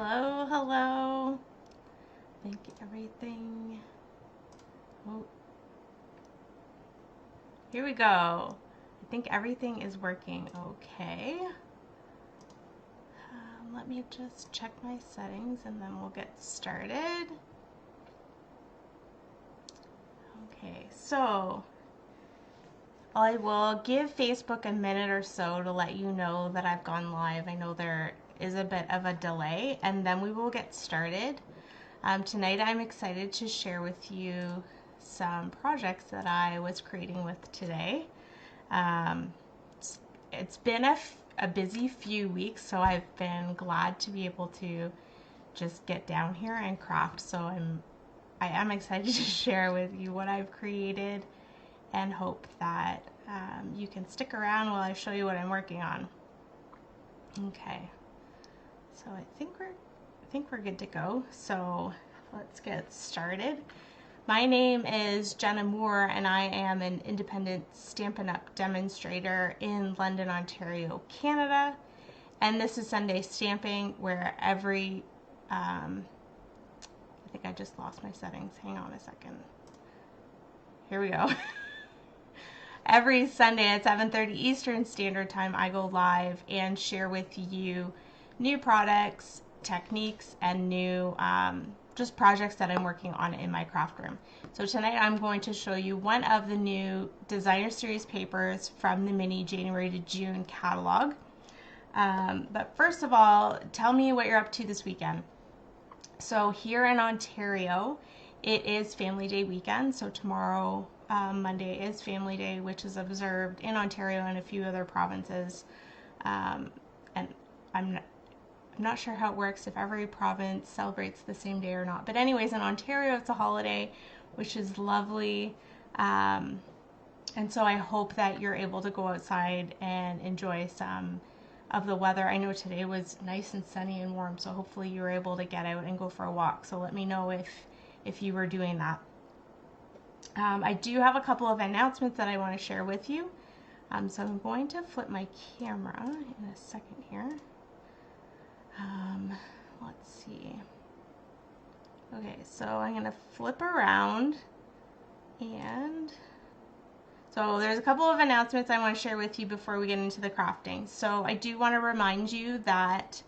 Hello, hello. I think everything. Oh, here we go. I think everything is working okay. Let me just check my settings and then we'll get started. Okay, so I will give Facebook a minute or so to let you know that I've gone live. I know there is a bit of a delay, and then we will get started. Tonight I'm excited to share with you some projects that I was creating with today. It's been a busy few weeks, so I've been glad to be able to just get down here and craft. So I am excited to share with you what I've created and hope that you can stick around while I show you what I'm working on. Okay, so I think we're good to go. So let's get started. My name is Jenna Moore, and I am an independent Stampin' Up! Demonstrator in London, Ontario, Canada. And this is Sunday Stamping, where every I think I just lost my settings. Hang on a second. Here we go. Every Sunday at 7:30 Eastern Standard Time, I go live and share with you new products, techniques, and new just projects that I'm working on in my craft room. So tonight I'm going to show you one of the new Designer Series papers from the mini January to June catalog. But first of all, tell me what you're up to this weekend. So here in Ontario, it is Family Day weekend. So tomorrow, Monday, is Family Day, which is observed in Ontario and a few other provinces. And I'm not sure how it works, if every province celebrates the same day or not. But anyways, in Ontario, it's a holiday, which is lovely. And so I hope that you're able to go outside and enjoy some of the weather. I know today was nice and sunny and warm, so hopefully you were able to get out and go for a walk. So let me know if you were doing that. I do have a couple of announcements that I want to share with you. So I'm going to flip my camera in a second here. Let's see. Okay, so I'm going to flip around, and so there's a couple of announcements I want to share with you before we get into the crafting. So I do want to remind you that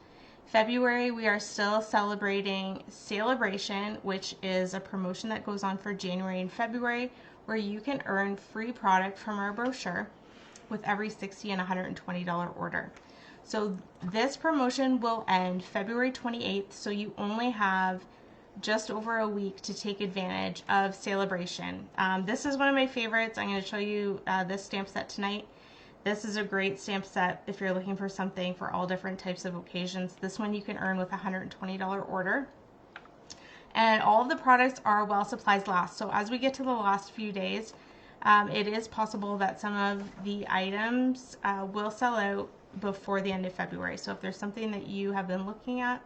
February we are still celebrating Celebration, which is a promotion that goes on for January and February, where you can earn free product from our brochure with every $60 and $120 order. So this promotion will end February 28th, so you only have just over a week to take advantage of Celebration. This is one of my favorites. I'm going to show you this stamp set tonight. This is a great stamp set if you're looking for something for all different types of occasions. This one you can earn with a $120 order. And all of the products are while supplies last. So as we get to the last few days, it is possible that some of the items will sell out before the end of February. So if there's something that you have been looking at,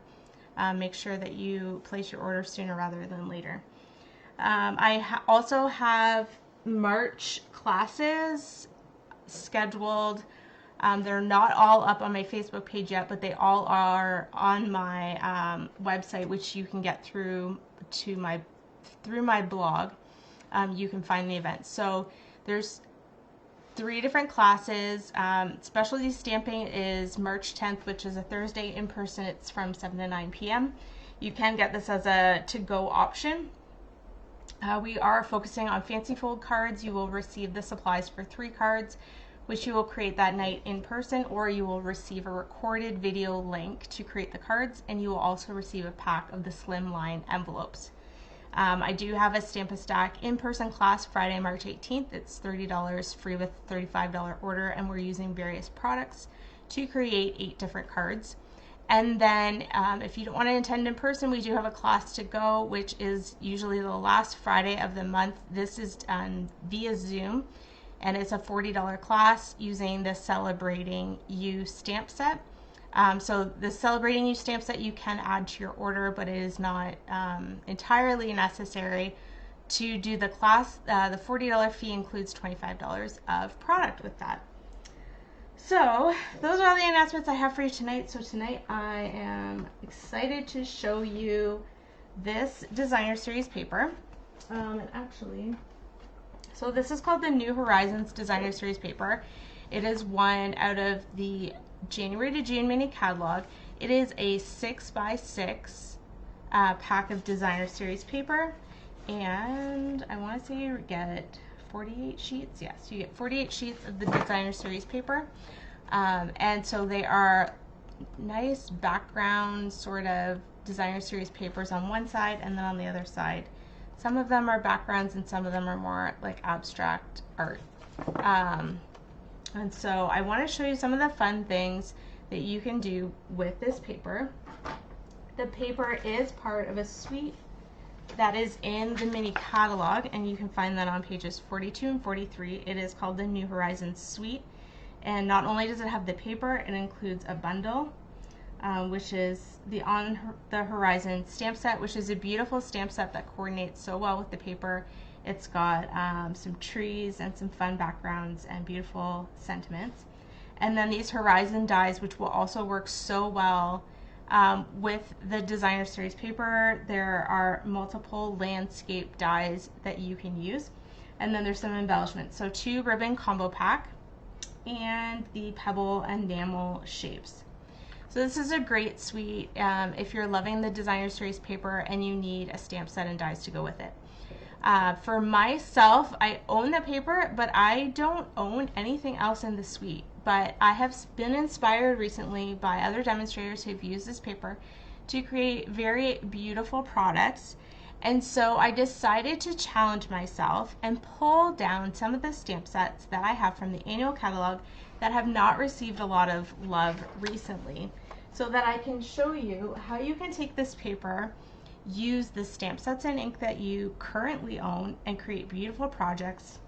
make sure that you place your order sooner rather than later. I also have March classes scheduled. They're not all up on my Facebook page yet, but they all are on my website, which you can get through my blog. You can find the event. So there's 3 different classes. Specialty stamping is March 10th, which is a Thursday in person. It's from 7 to 9 p.m. You can get this as a to-go option. We are focusing on fancy fold cards. You will receive the supplies for 3 cards, which you will create that night in person, or you will receive a recorded video link to create the cards, and you will also receive a pack of the slimline envelopes. I do have a Stamp-A-Stack in-person class Friday, March 18th. It's $30 free with a $35 order, and we're using various products to create 8 different cards. And then if you don't want to attend in person, we do have a class to go, which is usually the last Friday of the month. This is done via Zoom, and it's a $40 class using the Celebrating You stamp set. So the Celebrating You stamp set you can add to your order, but it is not entirely necessary to do the class. The $40 fee includes $25 of product with that. So those are all the announcements I have for you tonight. So tonight I am excited to show you this designer series paper. And actually, so this is called the New Horizons Designer Series paper. It is one out of the January to June mini catalog. It is a 6x6 pack of designer series paper, and I want to say you get 48 sheets. Yes, you get 48 sheets of the designer series paper, and so they are nice background sort of designer series papers on one side, and then on the other side some of them are backgrounds and some of them are more like abstract art. And so I want to show you some of the fun things that you can do with this paper. The paper is part of a suite that is in the mini catalog, and you can find that on pages 42 and 43. It is called the New Horizons Suite, and not only does it have the paper, it includes a bundle, which is the On the Horizon stamp set, which is a beautiful stamp set that coordinates so well with the paper. It's got some trees and some fun backgrounds and beautiful sentiments. And then these Horizon dies, which will also work so well with the designer series paper. There are multiple landscape dies that you can use. And then there's some embellishments. So 2 ribbon combo pack and the pebble enamel shapes. So this is a great suite if you're loving the designer series paper and you need a stamp set and dies to go with it. For myself, I own the paper, but I don't own anything else in the suite. But I have been inspired recently by other demonstrators who've used this paper to create very beautiful products. And so I decided to challenge myself and pull down some of the stamp sets that I have from the annual catalog that have not received a lot of love recently, so that I can show you how you can take this paper, use the stamp sets and ink that you currently own, and create beautiful projects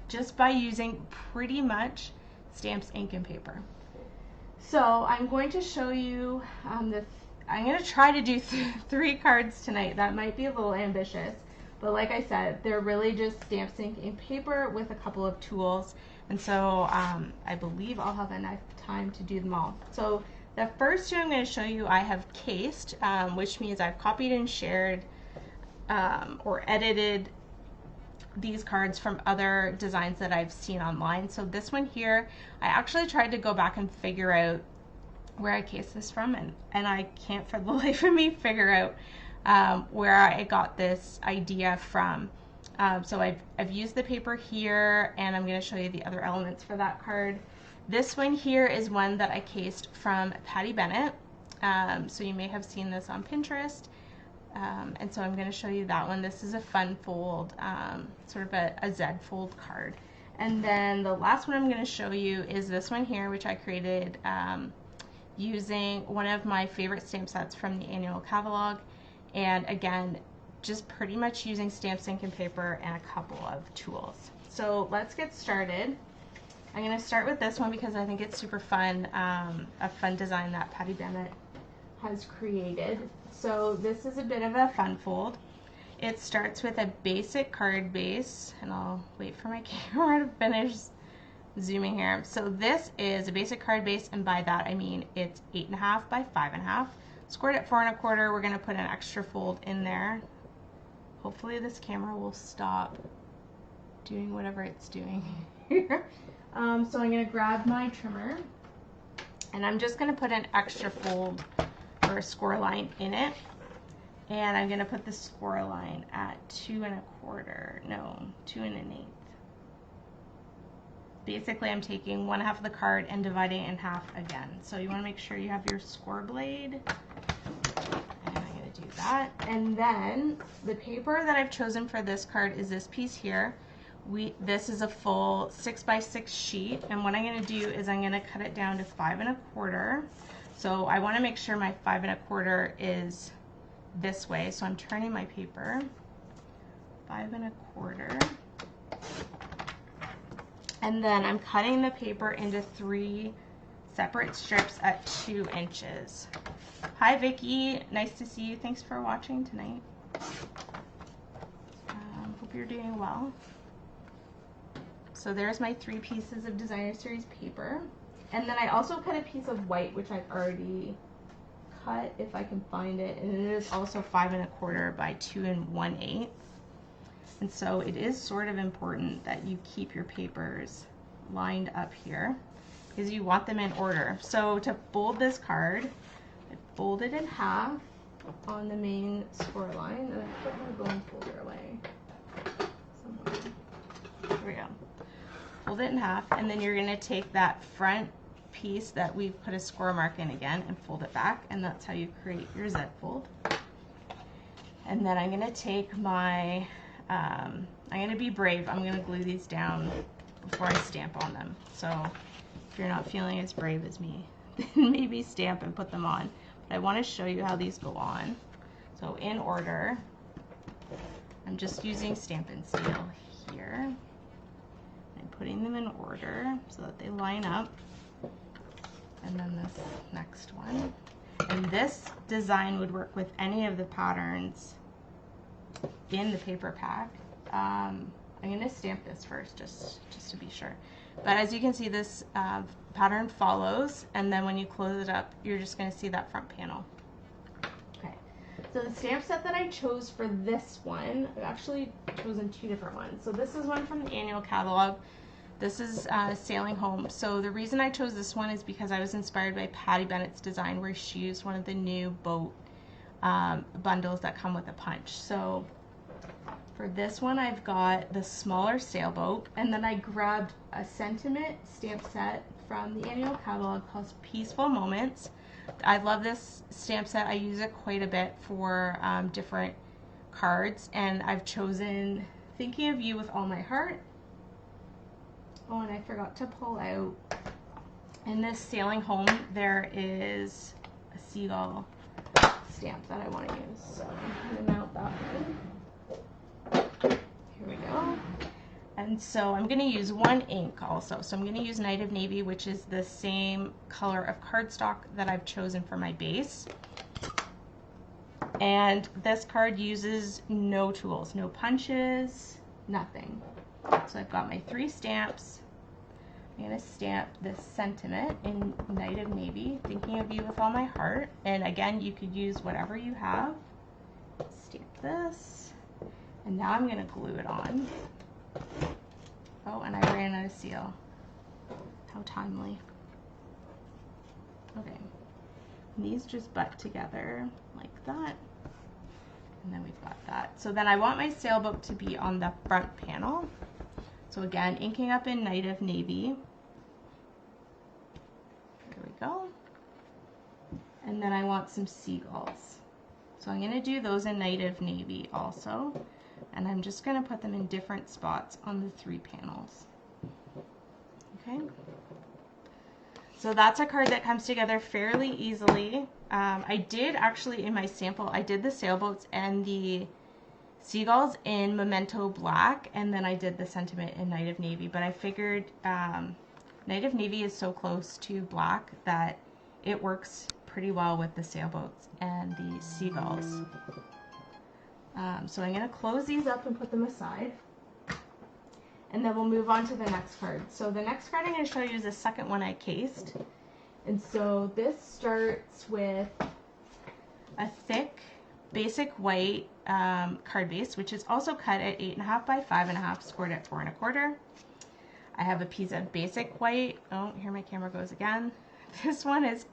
just by using pretty much stamps, ink, and paper. So I'm going to show you I'm going to try to do 3 cards tonight. That might be a little ambitious, but like I said, they're really just stamps, ink, and paper with a couple of tools, and so I believe I'll have enough time to do them all. So the first 2 I'm going to show you I have cased, which means I've copied and shared or edited these cards from other designs that I've seen online. So this one here, I actually tried to go back and figure out where I cased this from, and I can't for the life of me figure out where I got this idea from. So I've used the paper here, and I'm going to show you the other elements for that card. This one here is one that I cased from Patty Bennett. So you may have seen this on Pinterest. And so I'm going to show you that one. This is a fun fold, sort of a Z fold card. And then the last one I'm going to show you is this one here, which I created using one of my favorite stamp sets from the annual catalog. And again, just pretty much using stamps, ink, and paper and a couple of tools. So let's get started. I'm going to start with this one because I think it's super fun, a fun design that Patty Bennett has created. So this is a bit of a fun fold. It starts with a basic card base, and I'll wait for my camera to finish zooming here. So this is a basic card base, and by that I mean it's 8.5 by 5.5. Scored at 4 1/4. We're going to put an extra fold in there. Hopefully this camera will stop doing whatever it's doing here. So I'm going to grab my trimmer, and I'm just going to put an extra fold or a score line in it, and I'm going to put the score line at 2 1/4, no, 2 1/8. Basically I'm taking 1/2 of the card and dividing it in half again. So you want to make sure you have your score blade, and I'm going to do that. And then the paper that I've chosen for this card is this piece here. This is a full 6x6 sheet, and what I'm going to do is I'm going to cut it down to 5 1/4. So I want to make sure my 5 1/4 is this way. So I'm turning my paper 5 1/4, and then I'm cutting the paper into 3 separate strips at 2 inches. Hi Vicky, nice to see you. Thanks for watching tonight. Hope you're doing well. So there's my 3 pieces of designer series paper. And then I also cut a piece of white, which I've already cut if I can find it. And it is also 5 1/4 by 2 1/8. And so it is sort of important that you keep your papers lined up here because you want them in order. So to fold this card, I fold it in half on the main score line, and I put my bone folder away somewhere. There we go. Fold it in half, and then you're going to take that front piece that we've put a score mark in again and fold it back, and that's how you create your Z fold. And then I'm going to take my, I'm going to be brave. I'm going to glue these down before I stamp on them. So if you're not feeling as brave as me, then maybe stamp and put them on. But I want to show you how these go on. So in order, I'm just using Stampin' Steel here. I'm putting them in order so that they line up. And then this next one. And this design would work with any of the patterns in the paper pack. I'm going to stamp this first just to be sure. But as you can see, this pattern follows, and then when you close it up, you're just going to see that front panel. Okay, so the stamp set that I chose for this one, I've actually chosen 2 different ones. So this is one from the annual catalog. This is Sailing Home. So the reason I chose this one is because I was inspired by Patty Bennett's design, where she used one of the new boat bundles that come with a punch. So for this one, I've got the smaller sailboat, and then I grabbed a sentiment stamp set from the annual catalog called Peaceful Moments. I love this stamp set. I use it quite a bit for different cards, and I've chosen Thinking of You with All My Heart. Oh, and I forgot to pull out, in this Sailing Home, there is a seagull stamp that I want to use. So I'm going to mount that one. Here we go. And so I'm going to use 1 ink also. So I'm going to use Night of Navy, which is the same color of cardstock that I've chosen for my base. And this card uses no tools, no punches, nothing. So I've got my 3 stamps. I'm going to stamp this sentiment in Night of Navy, Thinking of You with All My Heart. And again, you could use whatever you have. Stamp this. And now I'm going to glue it on. Oh, and I ran out of seal. How timely. Okay. And these just butt together like that. And then we've got that. So then I want my sailboat to be on the front panel. So again, inking up in Night of Navy. There we go. And then I want some seagulls. So I'm going to do those in Night of Navy also. And I'm just going to put them in different spots on the 3 panels. Okay. So that's a card that comes together fairly easily. I did actually, in my sample, I did the sailboats and the seagulls in Memento Black, and then I did the sentiment in Night of Navy. But I figured Night of Navy is so close to black that it works pretty well with the sailboats and the seagulls. So I'm going to close these up and put them aside. And then we'll move on to the next card. So the next card I'm going to show you is the second one I cased. And so this starts with a thick basic white card base, which is also cut at 8.5 by 5.5, scored at 4 1/4. I have a piece of basic white. Oh, here my camera goes again. This one is,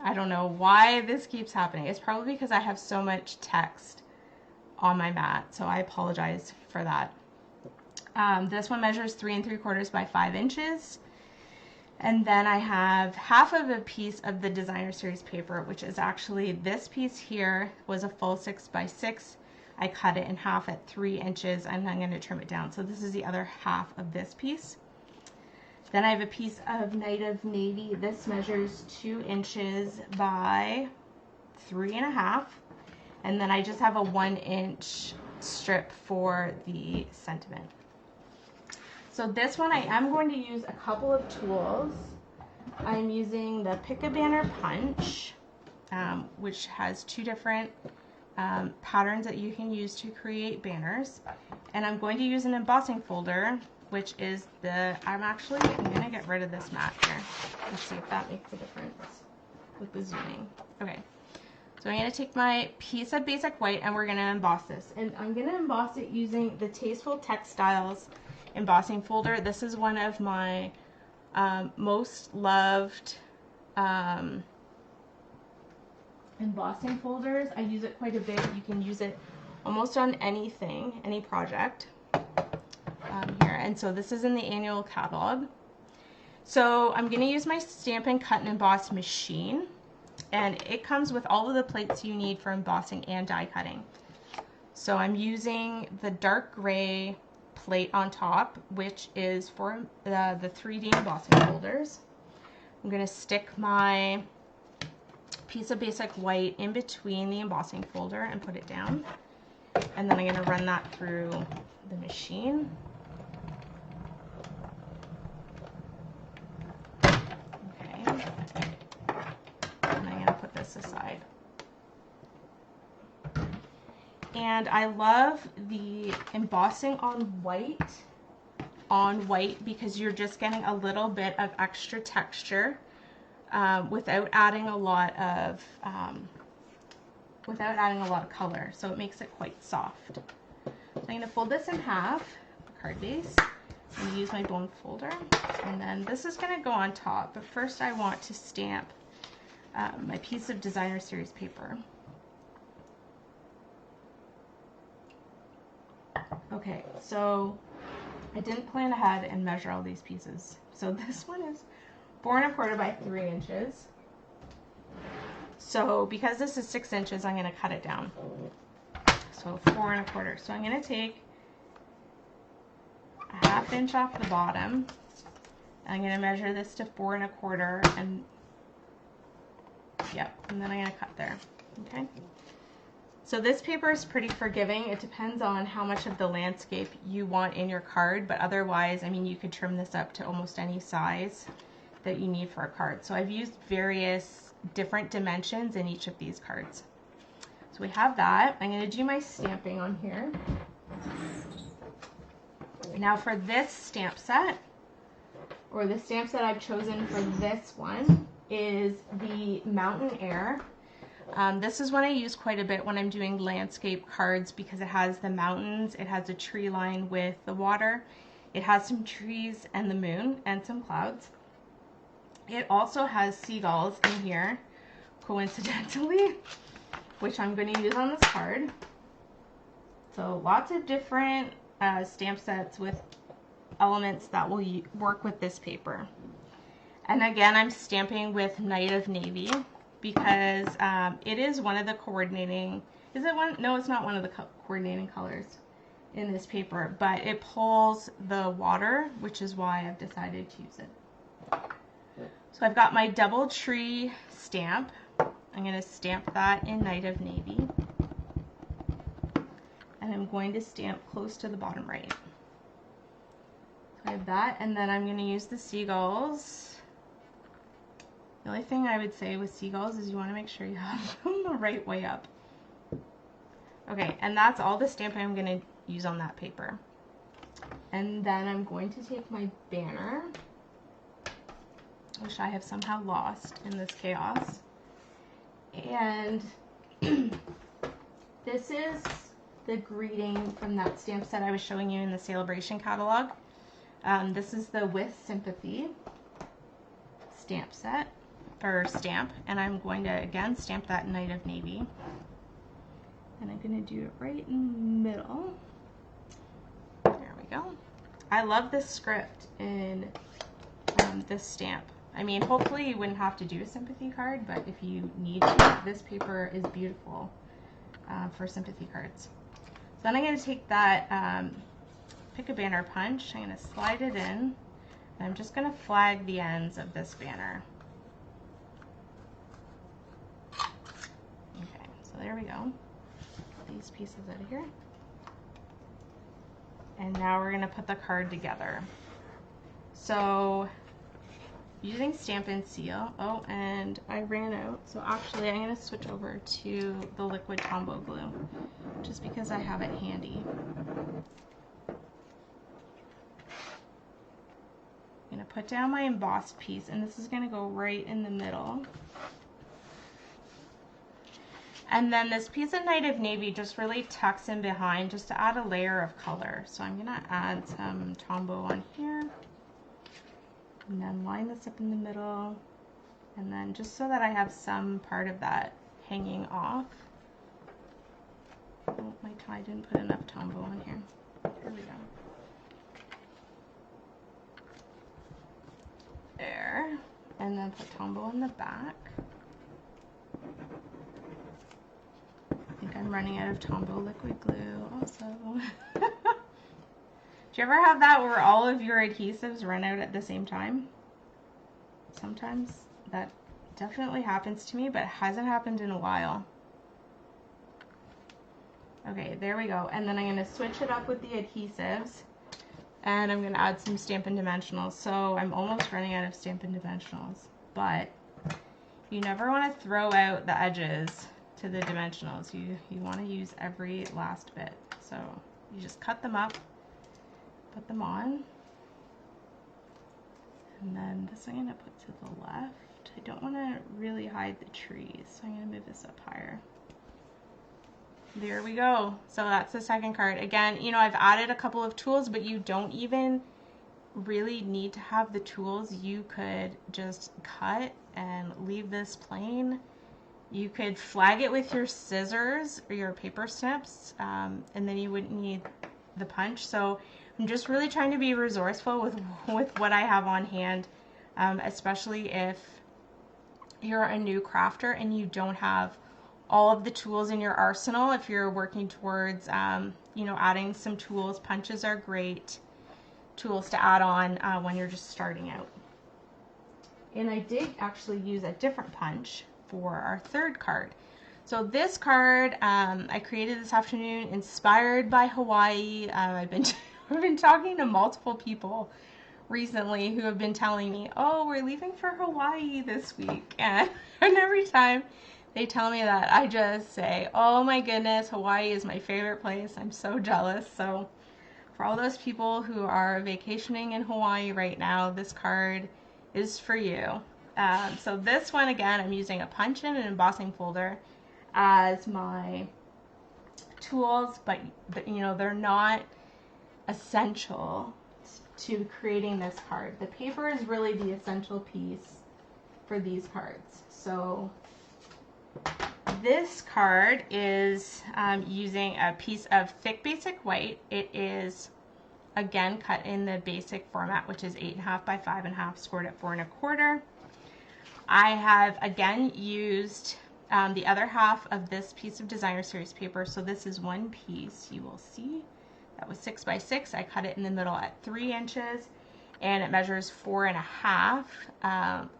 I don't know why this keeps happening. It's probably because I have so much text on my mat, so I apologize for that. This one measures 3 3/4 by 5 inches. And then I have half of a piece of the designer series paper, which is actually this piece here was a full 6 by 6. I cut it in half at 3 inches, and I'm going to trim it down. So this is the other half of this piece. Then I have a piece of Night of Navy. This measures 2 inches by 3.5. And then I just have a 1-inch strip for the sentiment. So this one I am going to use a couple of tools. I'm using the Pick a Banner Punch, which has 2 different patterns that you can use to create banners. And I'm going to use an embossing folder which is I'm gonna get rid of this mat here. Let's see if that makes a difference with the zooming. Okay, so I'm gonna take my piece of basic white and we're gonna emboss this. And I'm gonna emboss it using the Tasteful Textiles embossing folder. This is one of my most loved embossing folders. I use it quite a bit. You can use it almost on anything, any project here. And so this is in the annual catalog. So I'm going to use my Stampin' Cut and Emboss machine, and it comes with all of the plates you need for embossing and die cutting. So I'm using the dark gray plate on top, which is for the 3D embossing folders. I'm going to stick my piece of basic white in between the embossing folder and put it down. And then I'm going to run that through the machine. Okay. And I'm going to put this aside. And I love the embossing on white because you're just getting a little bit of extra texture without adding a lot of color, so it makes it quite soft. So I'm going to fold this in half, the card base, and use my bone folder, and then this is going to go on top. But first, I want to stamp my piece of designer series paper. Okay, so I didn't plan ahead and measure all these pieces. So this one is 4 1/4 by 3 inches. So because this is 6 inches, I'm going to cut it down. So 4 1/4. So I'm going to take a 1/2 inch off the bottom. I'm going to measure this to 4 1/4, and yep, and then I'm going to cut there. Okay. So this paper is pretty forgiving. It depends on how much of the landscape you want in your card, but otherwise, I mean, you could trim this up to almost any size that you need for a card. So I've used various different dimensions in each of these cards. So we have that. I'm going to do my stamping on here. Now for this stamp set, or the stamp set I've chosen for this one, is the Mountain Air. This is one I use quite a bit when I'm doing landscape cards because it has the mountains, it has a tree line with the water, it has some trees and the moon and some clouds. It also has seagulls in here, coincidentally, which I'm going to use on this card. So lots of different stamp sets with elements that will work with this paper. And again, I'm stamping with Night of Navy because it is one of the coordinating, is it one? No, it's not one of the coordinating colors in this paper, but it pulls the water, which is why I've decided to use it. So I've got my double tree stamp. I'm going to stamp that in Night of Navy. And I'm going to stamp close to the bottom right. So I have that, and then I'm going to use the seagulls. The only thing I would say with seagulls is you want to make sure you have them the right way up. Okay, and that's all the stamping I'm going to use on that paper. And then I'm going to take my banner, which I have somehow lost in this chaos. And this is the greeting from that stamp set I was showing you in the Celebration catalog. This is the With Sympathy stamp set, or stamp, and I'm going to again stamp that Night of Navy. And I'm going to do it right in the middle. There we go. I love this script in this stamp. I mean, hopefully you wouldn't have to do a sympathy card, but if you need to, this paper is beautiful for sympathy cards. So then I'm going to take that pick a banner punch. I'm going to slide it in, and I'm just going to flag the ends of this banner. Okay, so there we go. Put these pieces out of here. And now we're going to put the card together. So using Stampin' Seal, oh, and I ran out, so actually I'm going to switch over to the liquid Tombow glue, just because I have it handy. going to put down my embossed piece, and this is going to go right in the middle. And then this piece of Native Navy just really tucks in behind just to add a layer of color. So I'm going to add some Tombow on here. And then line this up in the middle. And then just so that I have some part of that hanging off. Oh, I didn't put enough Tombow on here. Here we go. There. And then put Tombow in the back. I think I'm running out of Tombow liquid glue also. Do you ever have that where all of your adhesives run out at the same time? Sometimes that definitely happens to me, but it hasn't happened in a while. Okay, there we go. And then I'm going to switch it up with the adhesives, and I'm going to add some Stampin' Dimensionals. So I'm almost running out of Stampin' Dimensionals, but you never want to throw out the edges to the dimensionals. You want to use every last bit. So you just cut them up, put them on, and then this I'm going to put to the left. I don't want to really hide the trees, so I'm going to move this up higher. There we go. So that's the second card. Again, you know, I've added a couple of tools, but you don't even really need to have the tools. You could just cut and leave this plain. You could flag it with your scissors or your paper snips, and then you wouldn't need the punch. So I'm just really trying to be resourceful with what I have on hand, especially if you're a new crafter and you don't have all of the tools in your arsenal. If you're working towards, you know, adding some tools, punches are great tools to add on when you're just starting out. And I did actually use a different punch for our third card. So this card I created this afternoon, inspired by Hawaii. I've been talking to multiple people recently who have been telling me, oh, we're leaving for Hawaii this week, and every time they tell me that, I just say, oh my goodness, Hawaii is my favorite place. I'm so jealous. So for all those people who are vacationing in Hawaii right now, this card is for you. So this one, again, I'm using a punch and an embossing folder as my tools, but you know, they're not essential to creating this card. The paper is really the essential piece for these cards. So this card is using a piece of thick basic white. It is again cut in the basic format, which is 8.5 by 5.5, scored at 4 1/4. I have again used the other half of this piece of designer series paper. So this is one piece. You will see that was 6 by 6. I cut it in the middle at 3 inches, and it measures 4.5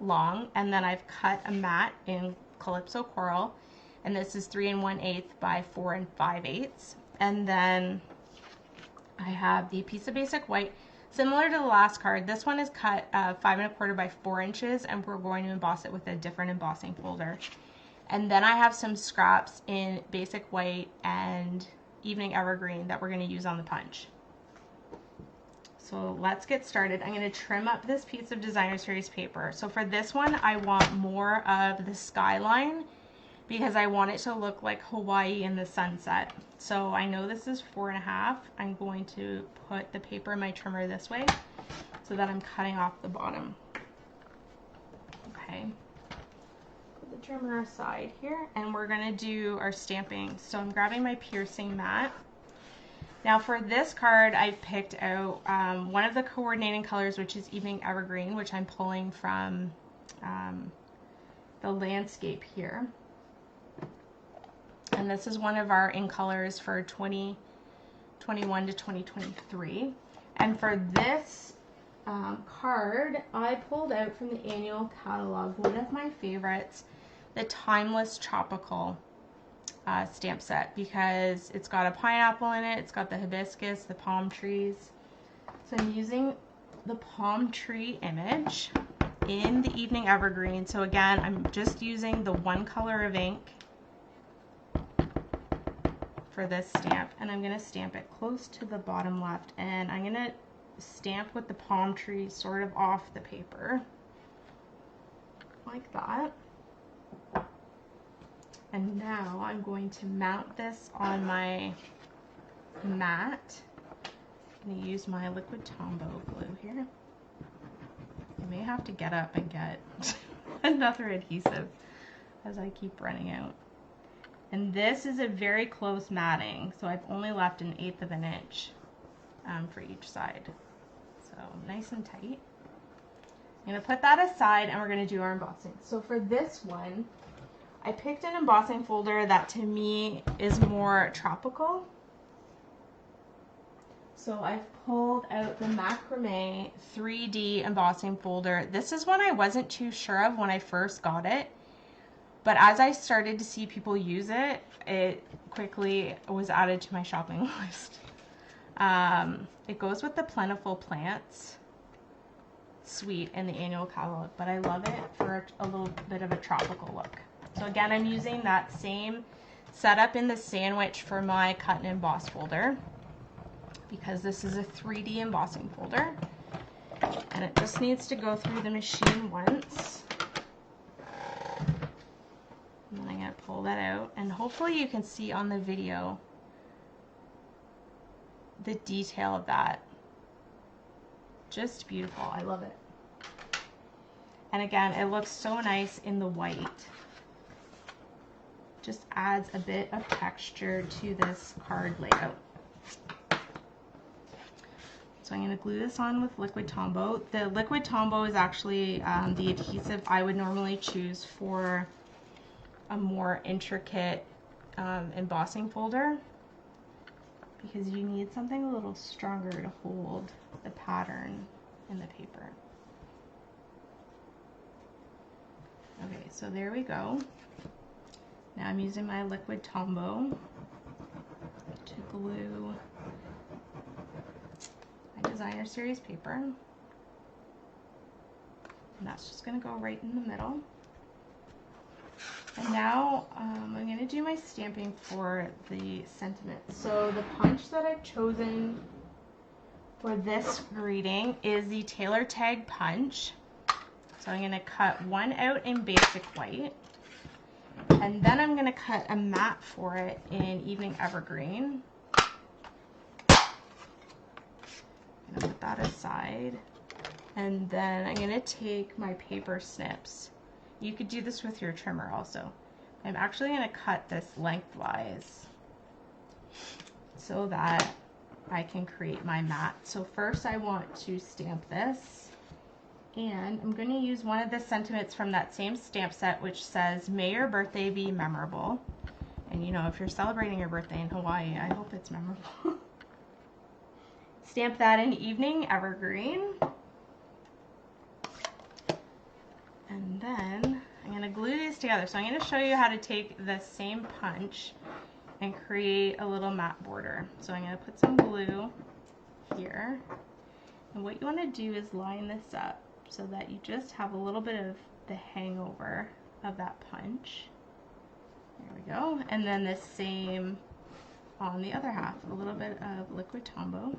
long. And then I've cut a mat in Calypso Coral, and this is 3 1/8 by 4 5/8. And then I have the piece of basic white, similar to the last card. This one is cut 5 1/4 by 4 inches, and we're going to emboss it with a different embossing folder. And then I have some scraps in basic white and evening evergreen that we're going to use on the punch. So let's get started. I'm going to trim up this piece of designer series paper. So for this one, I want more of the skyline because I want it to look like Hawaii in the sunset. So I know this is 4.5. I'm going to put the paper in my trimmer this way so that I'm cutting off the bottom. Okay. Put the trimmer aside here, and we're going to do our stamping. So I'm grabbing my piercing mat. Now for this card, I've picked out one of the coordinating colors, which is Evening Evergreen, which I'm pulling from the landscape here. And this is one of our in colors for 2021 to 2023. And for this card, I pulled out from the annual catalog one of my favorites, the Timeless Tropical stamp set, because it's got a pineapple in it, it's got the hibiscus, the palm trees. So I'm using the palm tree image in the Evening Evergreen. So again, I'm just using the one color of ink for this stamp, and I'm going to stamp it close to the bottom left, and I'm going to stamp with the palm tree sort of off the paper, like that. And now I'm going to mount this on my mat. I'm going to use my liquid Tombow glue here. I may have to get up and get another adhesive as I keep running out. And this is a very close matting, so I've only left 1/8 of an inch for each side. So nice and tight. I'm going to put that aside and we're going to do our embossing. So for this one, I picked an embossing folder that to me is more tropical. So I've pulled out the Macrame 3D embossing folder. This is one I wasn't too sure of when I first got it, but as I started to see people use it, it quickly was added to my shopping list. It goes with the Plentiful Plants suite in the annual catalog, but I love it for a little bit of a tropical look. So again, I'm using that same setup in the sandwich for my cut and emboss folder, because this is a 3D embossing folder and it just needs to go through the machine once. And then I'm going to pull that out, and hopefully you can see on the video the detail of that. Just beautiful. I love it. And again, it looks so nice in the white. Just adds a bit of texture to this card layout. So I'm going to glue this on with liquid Tombow. The liquid Tombow is actually the adhesive I would normally choose for a more intricate embossing folder, because you need something a little stronger to hold the pattern in the paper. Okay, so there we go. Now I'm using my liquid Tombow to glue my designer series paper. And that's just going to go right in the middle. And now I'm going to do my stamping for the sentiments. So the punch that I've chosen for this greeting is the Tailor Tag punch. So I'm going to cut one out in basic white, and then I'm going to cut a matte for it in Evening Evergreen. I'm going to put that aside, and then I'm going to take my paper snips. You could do this with your trimmer also. I'm actually going to cut this lengthwise so that I can create my mat. So first I want to stamp this, and I'm going to use one of the sentiments from that same stamp set, which says, "May your birthday be memorable." And you know, if you're celebrating your birthday in Hawaii, I hope it's memorable. Stamp that in Evening Evergreen. And then I'm going to glue these together. So I'm going to show you how to take the same punch and create a little matte border. So I'm going to put some glue here. And what you want to do is line this up so that you just have a little bit of the hangover of that punch. There we go. And then the same on the other half, a little bit of liquid Tombow.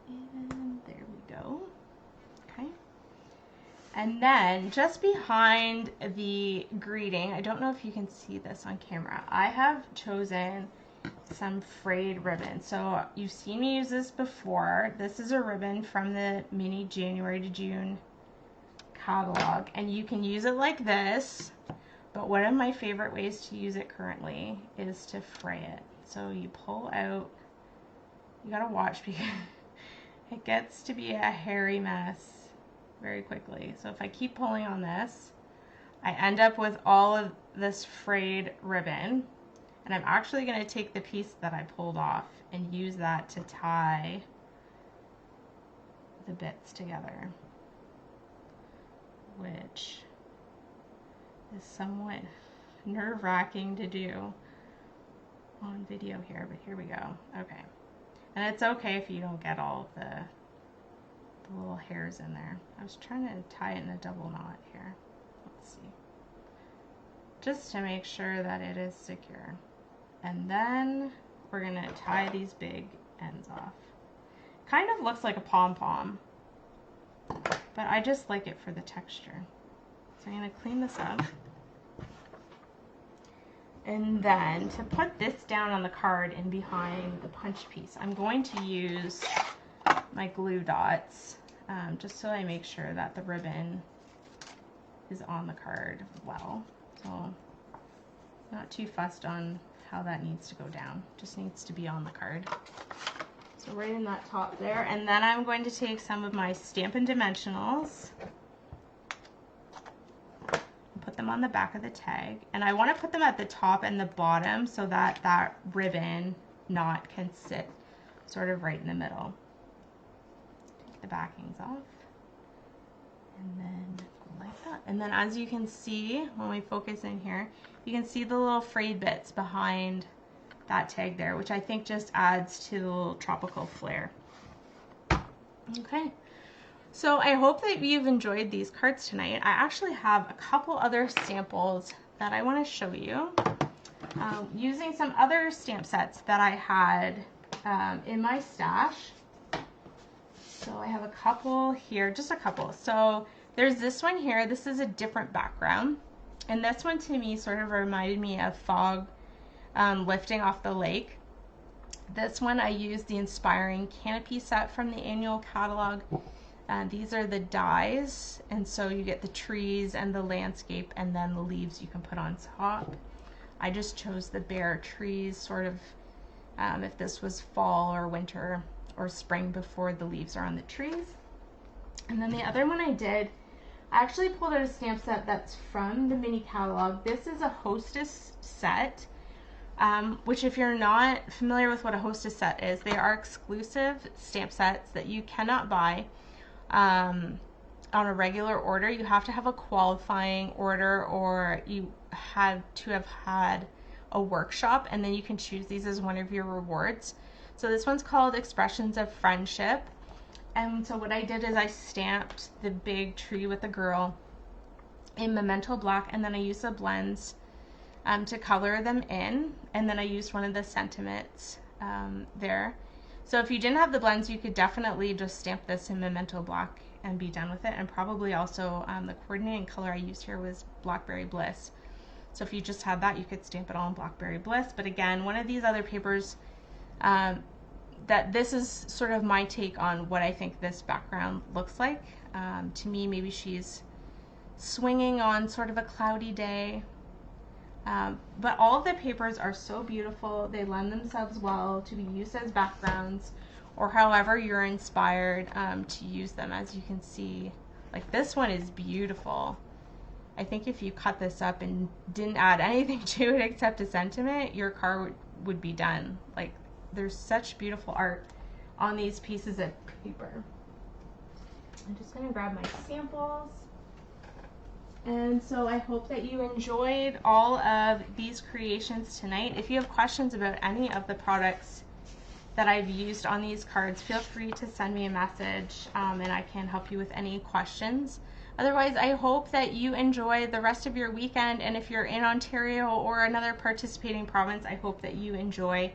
And there we go. Okay. And then just behind the greeting, I don't know if you can see this on camera, I have chosen some frayed ribbon. So you've seen me use this before. This is a ribbon from the mini January to June catalog, and you can use it like this, but one of my favorite ways to use it currently is to fray it. So you pull out, you gotta watch because it gets to be a hairy mess very quickly. So if I keep pulling on this, I end up with all of this frayed ribbon, and I'm actually going to take the piece that I pulled off and use that to tie the bits together, which is somewhat nerve-wracking to do on video here, but here we go. Okay. And it's okay if you don't get all of the little hairs in there. I was trying to tie it in a double knot here. Let's see. Just to make sure that it is secure. And then tie these big ends off. Kind of looks like a pom-pom, but I just like it for the texture. So I'm going to clean this up. And then to put this down on the card and behind the punch piece, I'm going to use my glue dots just so I make sure that the ribbon is on the card well. So not too fussed on how that needs to go down, just needs to be on the card. So right in that top there, and then I'm going to take some of my Stampin' Dimensionals, put them on the back of the tag, and I want to put them at the top and the bottom so that that ribbon knot can sit sort of right in the middle. Take the backings off, and then go like that. And then as you can see, when we focus in here, you can see the little frayed bits behind that tag there, which I think just adds to the little tropical flair. Okay. So I hope that you've enjoyed these cards tonight. I actually have a couple other samples that I want to show you using some other stamp sets that I had in my stash. So I have a couple here, just a couple. So there's this one here. This is a different background. And this one to me sort of reminded me of fog lifting off the lake. This one I used the Inspiring Canopy set from the annual catalog. These are the dies, and so you get the trees and the landscape and then the leaves you can put on top. I just chose the bare trees, sort of if this was fall or winter or spring before the leaves are on the trees. And then the other one I did, I actually pulled out a stamp set that's from the mini catalog. This is a Hostess set, which if you're not familiar with what a Hostess set is, they are exclusive stamp sets that you cannot buy on a regular order. You have to have a qualifying order, or you had to have had a workshop, and then you can choose these as one of your rewards. So this one's called Expressions of Friendship. And so what I did is I stamped the big tree with the girl in Memento Black, and then I used the blends to color them in, and then I used one of the sentiments there. So if you didn't have the blends, you could definitely just stamp this in Memento Black and be done with it. And probably also the coordinating color I used here was Blackberry Bliss. So if you just had that, you could stamp it all in Blackberry Bliss. But again, one of these other papers, that this is sort of my take on what I think this background looks like. To me, maybe she's swinging on sort of a cloudy day. But all of the papers are so beautiful. They lend themselves well to be used as backgrounds, or however you're inspired to use them. As you can see, like this one is beautiful. I think if you cut this up and didn't add anything to it except a sentiment, your card would be done. Like, there's such beautiful art on these pieces of paper. I'm just going to grab my samples. And so I hope that you enjoyed all of these creations tonight. If you have questions about any of the products that I've used on these cards, feel free to send me a message and I can help you with any questions. Otherwise, I hope that you enjoy the rest of your weekend, and if you're in Ontario or another participating province, I hope that you enjoy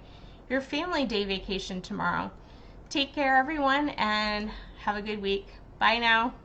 your family day vacation tomorrow. Take care, everyone, and have a good week. Bye now.